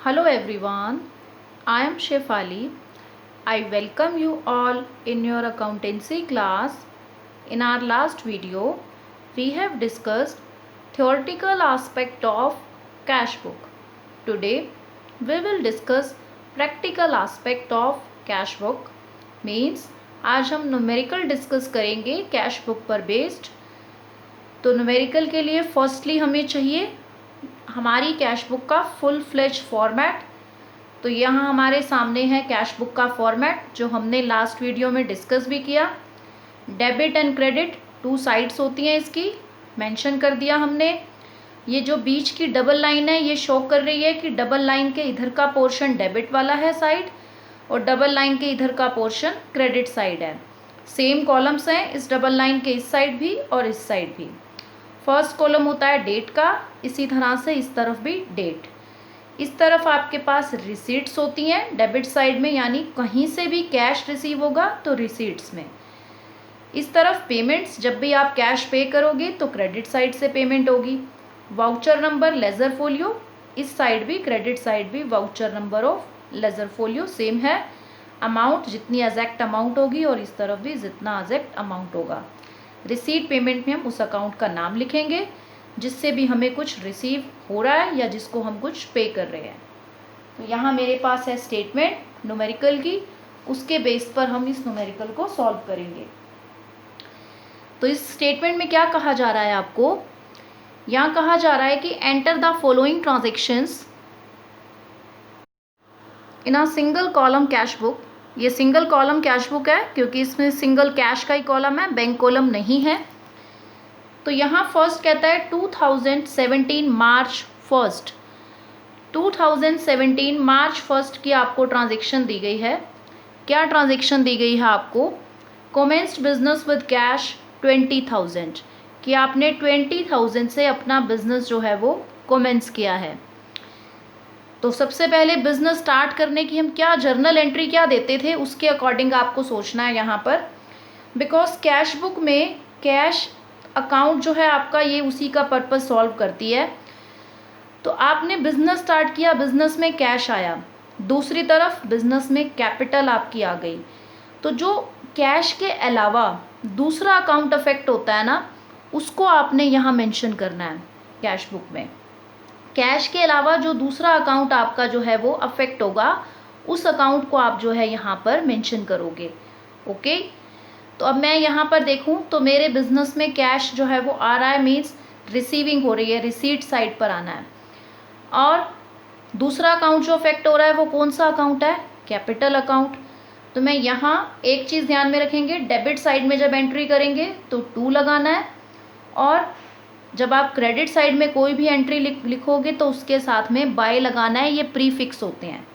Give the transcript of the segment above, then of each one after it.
Hello everyone, I am Shefali. I welcome you all in your accountancy class. In our last video, we have discussed theoretical aspect of cash book. Today, we will discuss practical aspect of cash book. Means आज हम numerical discuss करेंगे cash book पर based. तो numerical के लिए firstly हमें चाहिए हमारी कैश बुक का फुल फ्लेज फॉर्मेट। तो यहाँ हमारे सामने है कैश बुक का फॉर्मेट जो हमने लास्ट वीडियो में डिस्कस भी किया। Debit and credit two sides होती हैं, इसकी मेंशन कर दिया हमने। ये जो बीच की डबल लाइन है ये शो कर रही है कि डबल लाइन के इधर का पोर्शन डेबिट वाला है साइड और डबल लाइन के इधर का पोर्शन क्रेडिट साइड है। सेम कॉलम्स हैं इस डबल लाइन के इस साइड भी और इस साइड भी। फर्स्ट कॉलम होता है डेट का, इसी तरह से इस तरफ भी डेट। इस तरफ आपके पास रिसीट्स होती हैं डेबिट साइड में, यानी कहीं से भी कैश रिसीव होगा तो रिसीट्स में। इस तरफ पेमेंट्स, जब भी आप कैश पे करोगे तो क्रेडिट साइड से पेमेंट होगी। वाउचर नंबर, लेजर फोलियो, इस साइड भी क्रेडिट साइड भी voucher number of ledger folio same है। अमाउंट जितनी एग्जैक्ट अमाउंट होगी और इस तरफ भी जितना एग्जैक्ट अमाउंट होगा। रिसीट पेमेंट में हम उस अकाउंट का नाम लिखेंगे जिससे भी हमें कुछ रिसीव हो रहा है या जिसको हम कुछ पे कर रहे हैं। तो यहाँ मेरे पास है स्टेटमेंट न्यूमेरिकल की, उसके बेस पर हम इस न्यूमेरिकल को सॉल्व करेंगे। तो इस स्टेटमेंट में क्या कहा जा रहा है आपको, यहाँ कहा जा रहा है कि enter the following transactions in a single column cash book. ये सिंगल कॉलम कैश बुक है क्योंकि इसमें सिंगल कैश का ही कॉलम है, बैंक कॉलम नहीं है। तो यहाँ फर्स्ट कहता है 2017 मार्च फर्स्ट। 2017 मार्च फर्स्ट की आपको ट्रांजेक्शन दी गई है। क्या ट्रांजेक्शन दी गई है आपको, कमेंस्ड बिजनेस विद कैश 20,000, कि आपने 20,000 से अपना बिजनेस जो है वो कमेंस किया है। तो सबसे पहले बिजनेस स्टार्ट करने की हम क्या जर्नल एंट्री क्या देते थे उसके अकॉर्डिंग आपको सोचना है यहाँ पर। बिकॉज कैश बुक में कैश अकाउंट जो है आपका ये उसी का पर्पस सॉल्व करती है। तो आपने बिजनेस स्टार्ट किया, बिजनेस में कैश आया, दूसरी तरफ बिजनेस में कैपिटल आपकी आ गई। तो जो कैश के अलावा दूसरा अकाउंट अफेक्ट होता है ना, उसको आपने यहाँ मेंशन करना है कैश बुक में। कैश के अलावा जो दूसरा अकाउंट आपका जो है वो अफेक्ट होगा, उस अकाउंट को आप जो है यहाँ पर मेंशन करोगे। ओके, तो अब मैं यहाँ पर देखूँ तो मेरे बिजनेस में कैश जो है वो आ रहा है, मीन्स रिसीविंग हो रही है, रिसीट साइड पर आना है। और दूसरा अकाउंट जो अफेक्ट हो रहा है वो कौन सा अकाउंट है, कैपिटल अकाउंट। तो मैं यहाँ एक चीज़ ध्यान में रखेंगे, डेबिट साइड में जब एंट्री करेंगे तो 2 लगाना है, और जब आप क्रेडिट साइड में कोई भी एंट्री लिखोगे तो उसके साथ में बाय लगाना है, ये प्रीफिक्स होते हैं।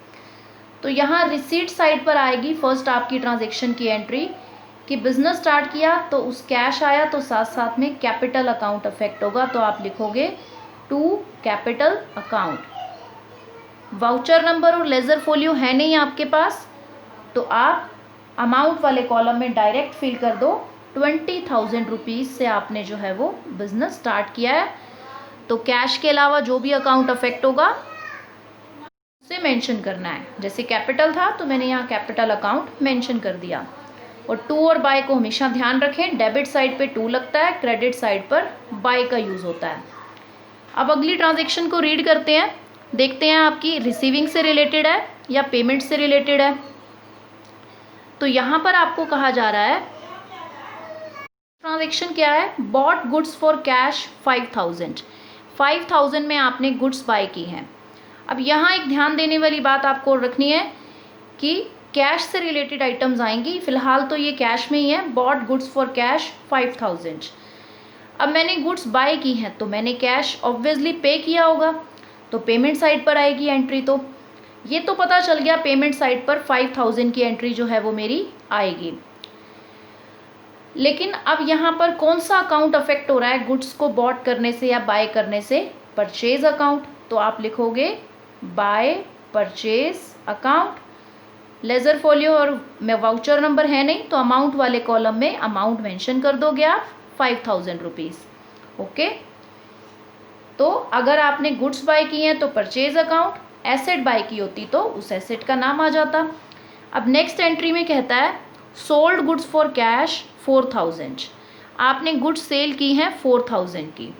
तो यहाँ रिसीट साइड पर आएगी फर्स्ट आपकी ट्रांजेक्शन की एंट्री कि बिजनेस स्टार्ट किया तो उस कैश आया, तो साथ साथ में कैपिटल अकाउंट अफेक्ट होगा, तो आप लिखोगे to capital account. Voucher number और लेजर फोलियो है नहीं आपके पास, तो आप अमाउंट वाले कॉलम में डायरेक्ट फिल कर दो 20,000 रुपीज़ से आपने जो है वो बिजनेस स्टार्ट किया है। तो कैश के अलावा जो भी अकाउंट अफेक्ट होगा उसे मेंशन करना है। जैसे कैपिटल था तो मैंने यहाँ कैपिटल अकाउंट मेंशन कर दिया। और टू और बाय को हमेशा ध्यान रखें, डेबिट साइड पे 2 लगता है, क्रेडिट साइड पर बाय का यूज़ होता है। अब अगली ट्रांजेक्शन को रीड करते हैं, देखते हैं आपकी रिसीविंग से रिलेटेड है या पेमेंट से रिलेटेड है। तो यहाँ पर आपको कहा जा रहा है ट्रांजेक्शन क्या है, बॉट गुड्स फॉर कैश 5,000। 5,000 में आपने गुड्स बाय की हैं। अब यहाँ एक ध्यान देने वाली बात आपको रखनी है कि कैश से रिलेटेड आइटम्स आएंगी, फिलहाल तो ये कैश में ही है, बॉट गुड्स फॉर कैश 5,000। अब मैंने गुड्स बाय की हैं तो मैंने कैश ऑब्वियसली पे किया होगा, तो पेमेंट साइड पर आएगी एंट्री। तो ये तो पता चल गया पेमेंट साइड पर 5,000 की एंट्री जो है वो मेरी आएगी। लेकिन अब यहाँ पर कौन सा अकाउंट अफेक्ट हो रहा है गुड्स को बॉट करने से या बाय करने से, परचेज अकाउंट। तो आप लिखोगे by purchase account. Ledger folio और में वाउचर नंबर है नहीं तो अमाउंट वाले कॉलम में अमाउंट मेंशन कर दोगे आप 5,000 रुपीज़। ओके, तो अगर आपने गुड्स बाय की हैं तो परचेज अकाउंट, एसेट बाय की होती तो उस एसेट का नाम आ जाता। अब नेक्स्ट एंट्री में कहता है सोल्ड गुड्स फॉर कैश 4000, आपने गुड्स सेल की हैं 4000 की।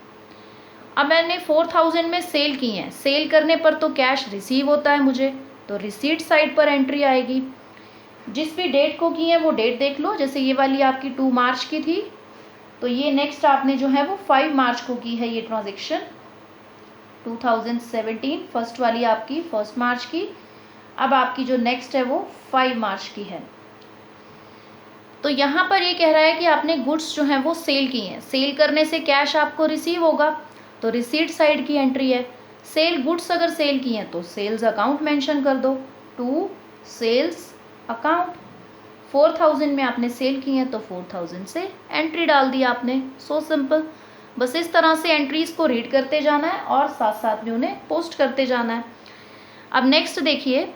अब मैंने 4000 में सेल की हैं, सेल करने पर तो कैश रिसीव होता है मुझे, तो रिसीट साइड पर एंट्री आएगी। जिस भी डेट को की है वो डेट देख लो, जैसे ये वाली आपकी 2 मार्च की थी, तो ये नेक्स्ट आपने जो है वो 5 मार्च को की है ये ट्रांजेक्शन 2017, फर्स्ट वाली आपकी 1 मार्च की। अब आपकी जो नेक्स्ट है वो 5 मार्च की है। तो यहाँ पर ये कह रहा है कि आपने गुड्स जो हैं वो सेल की हैं, सेल करने से कैश आपको रिसीव होगा, तो रिसीट साइड की एंट्री है। सेल गुड्स अगर सेल की हैं तो सेल्स अकाउंट मेंशन कर दो, टू सेल्स अकाउंट। 4000 में आपने सेल की हैं तो 4000 से एंट्री डाल दी आपने। So simple. बस इस तरह से एंट्रीज को रीड करते जाना है और साथ साथ में उन्हें पोस्ट करते जाना है। अब नेक्स्ट देखिए,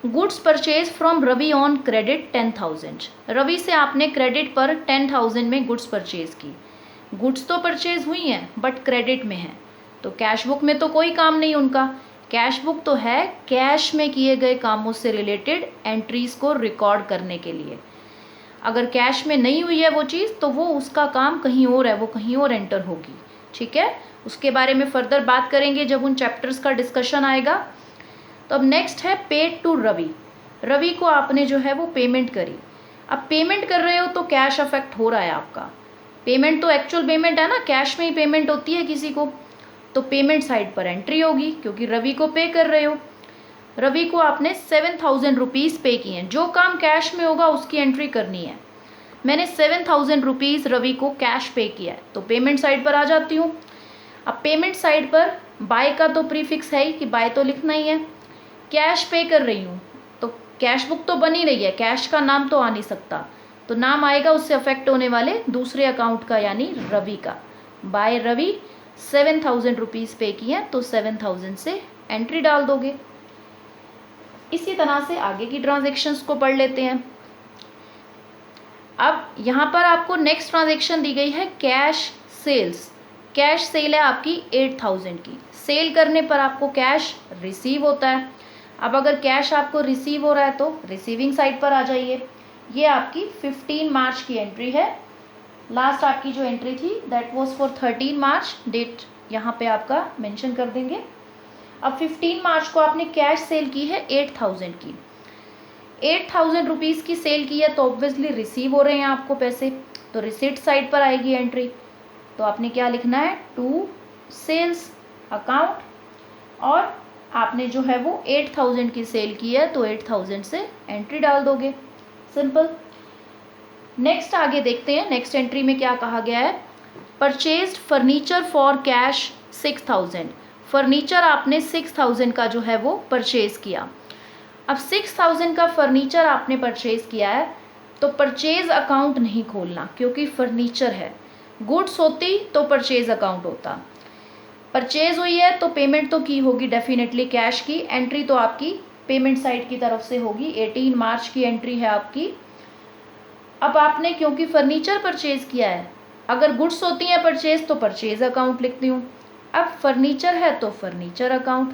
goods purchase from Ravi on credit 10,000। Ravi से आपने क्रेडिट पर 10,000 में गुड्स परचेज की। गुड्स तो परचेज हुई हैं बट क्रेडिट में है, तो कैश बुक में तो कोई काम नहीं उनका। कैश बुक तो है कैश में किए गए कामों से रिलेटेड एंट्रीज को रिकॉर्ड करने के लिए। अगर कैश में नहीं हुई है वो चीज़ तो वो उसका काम कहीं और है, वो कहीं और एंटर होगी। ठीक है, उसके बारे में फर्दर बात करेंगे जब उन चैप्टर्स का डिस्कशन आएगा। तो अब नेक्स्ट है पेड टू रवि। रवि को आपने जो है वो पेमेंट करी। अब पेमेंट कर रहे हो तो कैश अफेक्ट हो रहा है आपका। पेमेंट तो एक्चुअल पेमेंट है ना, कैश में ही पेमेंट होती है किसी को, तो पेमेंट साइड पर एंट्री होगी क्योंकि रवि को पे कर रहे हो। रवि को आपने 7,000 रुपीज़ पे किए हैं। जो काम कैश में होगा उसकी एंट्री करनी है। मैंने 7,000 रुपीज़ रवि को कैश पे किया है, तो पेमेंट साइड पर आ जाती हूँ। अब पेमेंट साइड पर बाय का तो प्रीफिक्स है ही कि बाय तो लिखना ही है। कैश पे कर रही हूँ तो कैश बुक तो बनी रही है, कैश का नाम तो आ नहीं सकता, तो नाम आएगा उससे अफेक्ट होने वाले दूसरे अकाउंट का यानी रवि का। बाय रवि 7,000 रुपीज़ पे किए हैं तो 7,000 से एंट्री डाल दोगे। इसी तरह से आगे की ट्रांजेक्शन्स को पढ़ लेते हैं। अब यहाँ पर आपको नेक्स्ट ट्रांजेक्शन दी गई है कैश सेल्स। कैश सेल है आपकी 8,000 की। सेल करने पर आपको कैश रिसीव होता है। अब अगर कैश आपको रिसीव हो रहा है तो रिसीविंग साइड पर आ जाइए। ये आपकी 15 मार्च की एंट्री है। लास्ट आपकी जो एंट्री थी that was for 13 March, date यहाँ पे आपका मेंशन कर देंगे। अब 15 मार्च को आपने कैश सेल की है 8,000 की। 8,000 रुपीज़ की सेल की है तो ऑब्वियसली रिसीव हो रहे हैं आपको पैसे, तो रिसिट साइड पर आएगी एंट्री। तो आपने क्या लिखना है, टू सेल्स अकाउंट, और आपने जो है वो 8,000 की सेल की है तो 8,000 से एंट्री डाल दोगे। सिंपल। नेक्स्ट आगे देखते हैं, नेक्स्ट एंट्री में क्या कहा गया है। Purchased furniture for cash 6,000। Furniture आपने 6,000 का जो है वो परचेज़ किया। अब 6,000 का फर्नीचर आपने परचेज़ किया है तो परचेज़ अकाउंट नहीं खोलना क्योंकि फर्नीचर है। गुड्स होती तो परचेज़ अकाउंट होता। परचेज़ हुई है तो पेमेंट तो की होगी डेफिनेटली कैश की। एंट्री तो आपकी पेमेंट साइड की तरफ से होगी। 18 मार्च की एंट्री है आपकी। अब आपने क्योंकि फर्नीचर परचेज़ किया है, अगर गुड्स होती हैं परचेज़ तो परचेज़ अकाउंट लिखती हूँ। अब फर्नीचर है तो furniture account,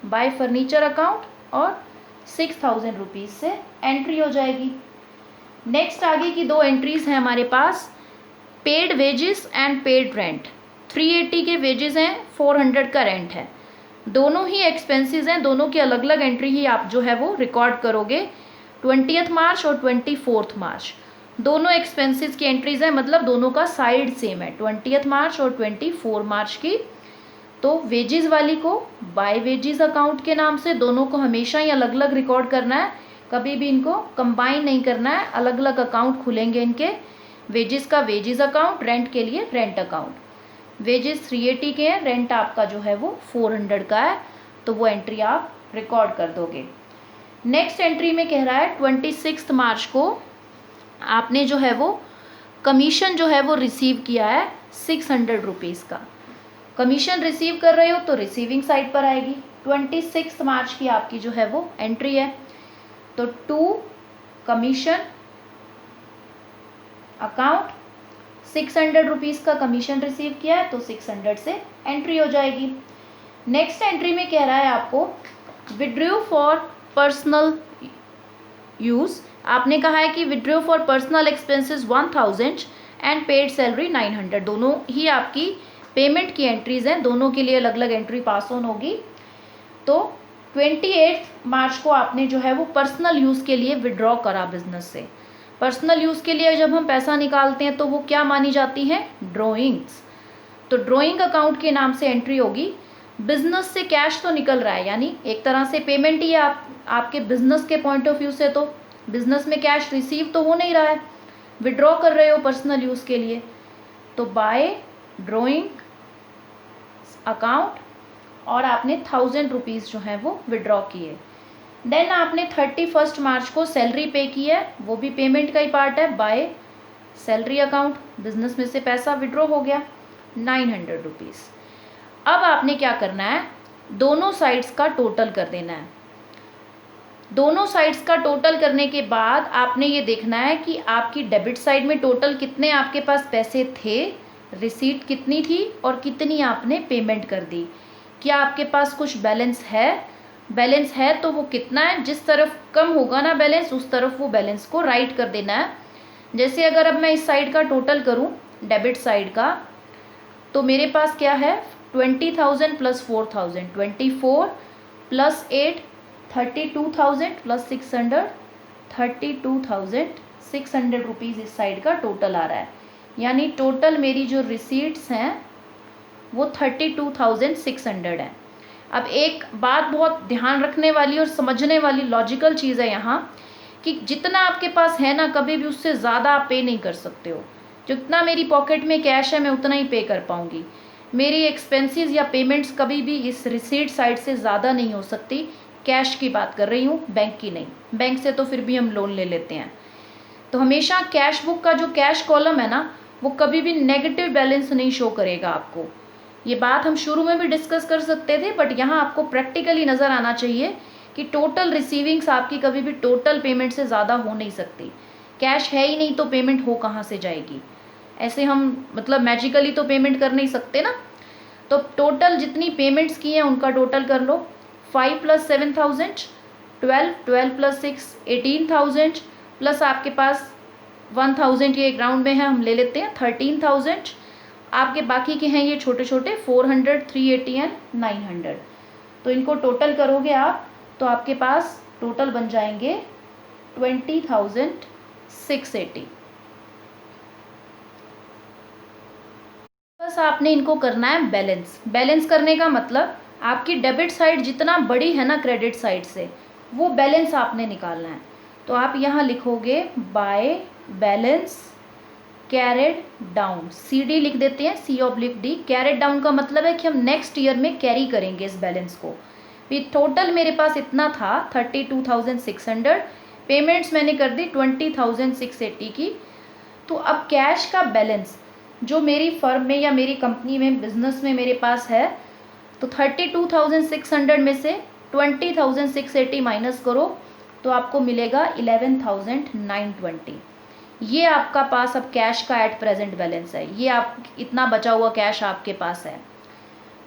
bye furniture account, और 6,000 रुपीज़ से एंट्री हो जाएगी। नेक्स्ट आगे की दो एंट्रीज़ हैं हमारे पास, paid wages and paid rent. 380 के वेजेस हैं, 400 का रेंट है। दोनों ही एक्सपेंसेस हैं, दोनों की अलग अलग एंट्री ही आप जो है वो रिकॉर्ड करोगे। 20 मार्च और 24 मार्च दोनों एक्सपेंसेस की एंट्रीज हैं, मतलब दोनों का साइड सेम है, 20 मार्च और 24 मार्च की। तो वेजेस वाली को बाय वेजेस अकाउंट के नाम से, दोनों को हमेशा ही अलग अलग रिकॉर्ड करना है, कभी भी इनको कंबाइन नहीं करना है। अलग अलग अकाउंट खुलेंगे इनके। वेजेस का वेजेस अकाउंट, रेंट के लिए रेंट अकाउंट। वेजेस 380 के हैं, रेंट आपका जो है वो 400 का है, तो वो एंट्री आप रिकॉर्ड कर दोगे। नेक्स्ट एंट्री में कह रहा है 26 मार्च को आपने जो है वो कमीशन जो है वो रिसीव किया है 600 रुपीज़ का। कमीशन रिसीव कर रहे हो तो रिसीविंग साइड पर आएगी। 26 मार्च की आपकी जो है वो एंट्री है, तो टू कमीशन अकाउंट, 600 रुपीज़ का कमीशन रिसीव किया है तो 600 से एंट्री हो जाएगी। नेक्स्ट एंट्री में कह रहा है आपको विड्रॉ फॉर पर्सनल यूज़, आपने कहा है कि withdraw for personal expenses 1000 and paid salary 900, दोनों ही आपकी पेमेंट की एंट्रीज हैं, दोनों के लिए अलग अलग एंट्री पास ऑन होगी। तो 28 मार्च को आपने जो है वो पर्सनल यूज़ के लिए विड्रॉ करा बिजनेस से। पर्सनल यूज़ के लिए जब हम पैसा निकालते हैं तो वो क्या मानी जाती हैं, ड्रॉइंग्स। तो ड्रॉइंग अकाउंट के नाम से एंट्री होगी। बिजनेस से कैश तो निकल रहा है, यानी एक तरह से पेमेंट ही है आपके बिजनेस के पॉइंट ऑफ व्यू से। तो बिजनेस में कैश रिसीव तो हो नहीं रहा है, विड्रॉ कर रहे हो पर्सनल यूज़ के लिए। तो बाय ड्रॉइंग अकाउंट, और आपने 1000 रुपीज़ जो है वो विड्रॉ किए। देन आपने 31 मार्च को सैलरी पे की है, वो भी पेमेंट का ही पार्ट है, बाय सैलरी अकाउंट, बिजनेस में से पैसा विड्रॉ हो गया 900 रुपीज़। अब आपने क्या करना है, दोनों साइड्स का टोटल कर देना है। दोनों साइड्स का टोटल करने के बाद आपने ये देखना है कि आपकी डेबिट साइड में टोटल कितने आपके पास पैसे थे, रिसीट कितनी थी और कितनी आपने पेमेंट कर दी। क्या आपके पास कुछ बैलेंस है, बैलेंस है तो वो कितना है, जिस तरफ कम होगा ना बैलेंस उस तरफ वो बैलेंस को राइट कर देना है। जैसे अगर अब मैं इस साइड का टोटल करूं, डेबिट साइड का, तो मेरे पास क्या है 20,000 प्लस 4,000, 24 प्लस 8 32,000 प्लस 600, 32,600 रुपीज़ इस साइड का टोटल आ रहा है। यानी टोटल मेरी जो रिसीट्स हैं वो 32,600 है। अब एक बात बहुत ध्यान रखने वाली और समझने वाली लॉजिकल चीज़ है यहाँ, कि जितना आपके पास है ना, कभी भी उससे ज़्यादा आप पे नहीं कर सकते हो। जितना मेरी पॉकेट में कैश है मैं उतना ही पे कर पाऊँगी। मेरी एक्सपेंसेस या पेमेंट्स कभी भी इस रिसीट साइड से ज़्यादा नहीं हो सकती। कैश की बात कर रही हूँ, बैंक की नहीं। बैंक से तो फिर भी हम लोन ले लेते हैं। तो हमेशा कैश बुक का जो कैश कॉलम है ना, वो कभी भी नेगेटिव बैलेंस नहीं शो करेगा आपको। ये बात हम शुरू में भी डिस्कस कर सकते थे, बट यहाँ आपको प्रैक्टिकली नज़र आना चाहिए कि टोटल रिसीविंग्स आपकी कभी भी टोटल पेमेंट से ज़्यादा हो नहीं सकती। कैश है ही नहीं तो पेमेंट हो कहाँ से जाएगी। ऐसे हम मतलब मैजिकली तो पेमेंट कर नहीं सकते ना। तो टोटल जितनी पेमेंट्स की हैं उनका टोटल कर लो। 5 प्लस 7,000 12, 12 प्लस 6 18,000, प्लस आपके पास 1,000 ये ग्राउंड में है हम ले लेते हैं 13,000। आपके बाकी के हैं ये छोटे छोटे 400, 380 एंड 900। तो इनको टोटल करोगे आप तो आपके पास टोटल बन जाएंगे 20,680। बस आपने इनको करना है बैलेंस। बैलेंस करने का मतलब आपकी डेबिट साइड जितना बड़ी है ना क्रेडिट साइड से, वो बैलेंस आपने निकालना है। तो आप यहाँ लिखोगे by balance carried down, CD लिख देते हैं, C/D। कैरेड डाउन का मतलब है कि हम नेक्स्ट ईयर में कैरी करेंगे इस बैलेंस को। भी टोटल मेरे पास इतना था 32,600, पेमेंट्स मैंने कर दी 20,680 की। तो अब कैश का बैलेंस जो मेरी फर्म में या मेरी कंपनी में बिजनेस में मेरे पास है, तो 32,600 में से 20,680 माइनस करो तो आपको मिलेगा 11,920। ये आपका पास अब कैश का एट प्रेजेंट बैलेंस है। ये आप इतना बचा हुआ कैश आपके पास है।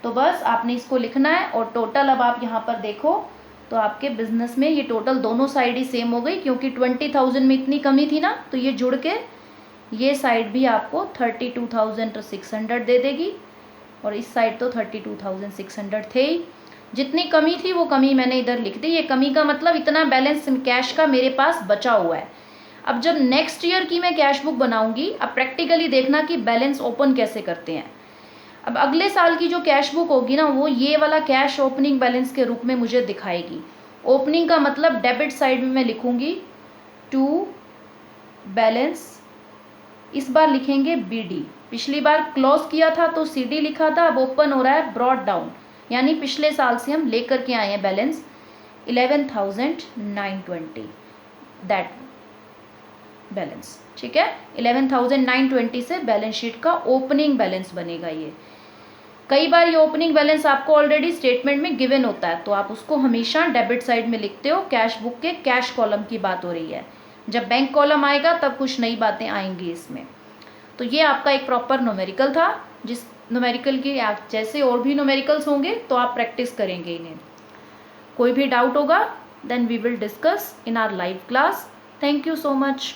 तो बस आपने इसको लिखना है और टोटल अब आप यहाँ पर देखो तो आपके बिजनेस में ये टोटल दोनों साइड ही सेम हो गई, क्योंकि 20,000 में इतनी कमी थी ना, तो ये जुड़ के ये साइड भी आपको 32,600 दे देगी और इस साइड तो 32,600 थे ही। जितनी कमी थी वो कमी मैंने इधर लिख दी। ये कमी का मतलब इतना बैलेंस कैश का मेरे पास बचा हुआ है। अब जब नेक्स्ट ईयर की मैं कैश बुक बनाऊंगी, अब प्रैक्टिकली देखना कि बैलेंस ओपन कैसे करते हैं। अब अगले साल की जो कैश बुक होगी ना, वो ये वाला कैश ओपनिंग बैलेंस के रूप में मुझे दिखाएगी। ओपनिंग का मतलब डेबिट साइड में मैं लिखूंगी टू बैलेंस, इस बार लिखेंगे BD। पिछली बार क्लोज किया था तो CD लिखा था, अब ओपन हो रहा है ब्रॉड डाउन, यानी पिछले साल से हम लेकर के आए हैं बैलेंस 11,920 दैट बैलेंस। ठीक है, 11,920 से बैलेंस शीट का ओपनिंग बैलेंस बनेगा। ये कई बार ये ओपनिंग बैलेंस आपको ऑलरेडी स्टेटमेंट में गिवन होता है, तो आप उसको हमेशा डेबिट साइड में लिखते हो। कैश बुक के कैश कॉलम की बात हो रही है, जब बैंक कॉलम आएगा तब कुछ नई बातें आएंगी इसमें। तो ये आपका एक प्रॉपर न्यूमेरिकल था, जिस न्यूमेरिकल की जैसे और भी न्यूमेरिकल्स होंगे तो आप प्रैक्टिस करेंगे इन्हें। कोई भी डाउट होगा then we will discuss in our live class. Thank you so much.